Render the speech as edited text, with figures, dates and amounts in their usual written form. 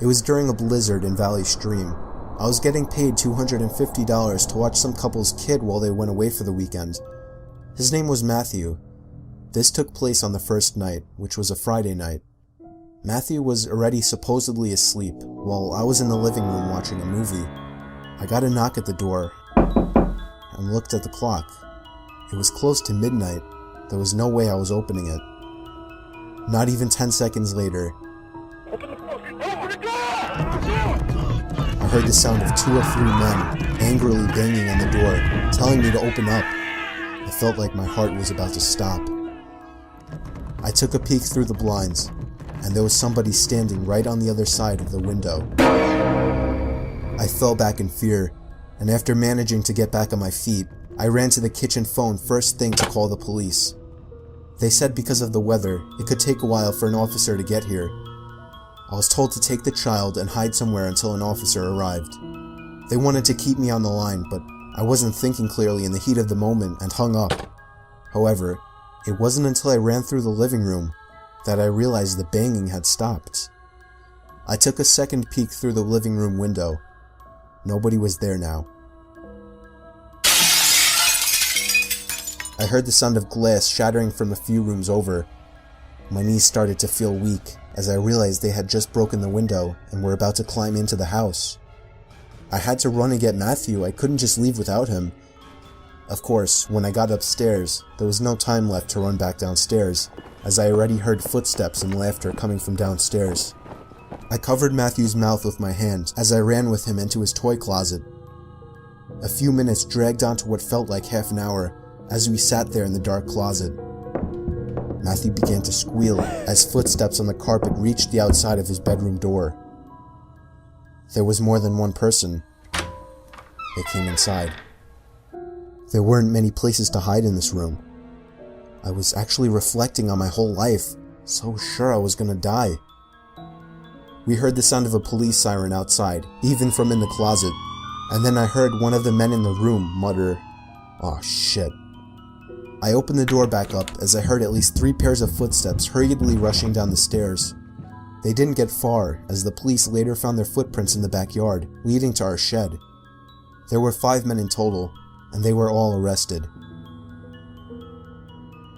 It was during a blizzard in Valley Stream. I was getting paid $250 to watch some couple's kid while they went away for the weekend. His name was Matthew. This took place on the first night, which was a Friday night. Matthew was already supposedly asleep, while I was in the living room watching a movie. I got a knock at the door, and looked at the clock. It was close to midnight. There was no way I was opening it. Not even 10 seconds later, I heard the sound of 2 or 3 men angrily banging on the door, telling me to open up. I felt like my heart was about to stop. I took a peek through the blinds, and there was somebody standing right on the other side of the window. I fell back in fear, and after managing to get back on my feet, I ran to the kitchen phone first thing to call the police. They said because of the weather, it could take a while for an officer to get here. I was told to take the child and hide somewhere until an officer arrived. They wanted to keep me on the line, but I wasn't thinking clearly in the heat of the moment and hung up. However, it wasn't until I ran through the living room that I realized the banging had stopped. I took a second peek through the living room window. Nobody was there now. I heard the sound of glass shattering from a few rooms over. My knees started to feel weak as I realized they had just broken the window and were about to climb into the house. I had to run and get Matthew. I couldn't just leave without him. Of course, when I got upstairs, there was no time left to run back downstairs, as I already heard footsteps and laughter coming from downstairs. I covered Matthew's mouth with my hand as I ran with him into his toy closet. A few minutes dragged on to what felt like half an hour as we sat there in the dark closet. Matthew began to squeal as footsteps on the carpet reached the outside of his bedroom door. There was more than one person. They came inside. There weren't many places to hide in this room. I was actually reflecting on my whole life, so sure I was gonna die. We heard the sound of a police siren outside, even from in the closet, and then I heard one of the men in the room mutter, "Aw, shit." I opened the door back up as I heard at least 3 pairs of footsteps hurriedly rushing down the stairs. They didn't get far, as the police later found their footprints in the backyard, leading to our shed. There were 5 men in total, and they were all arrested.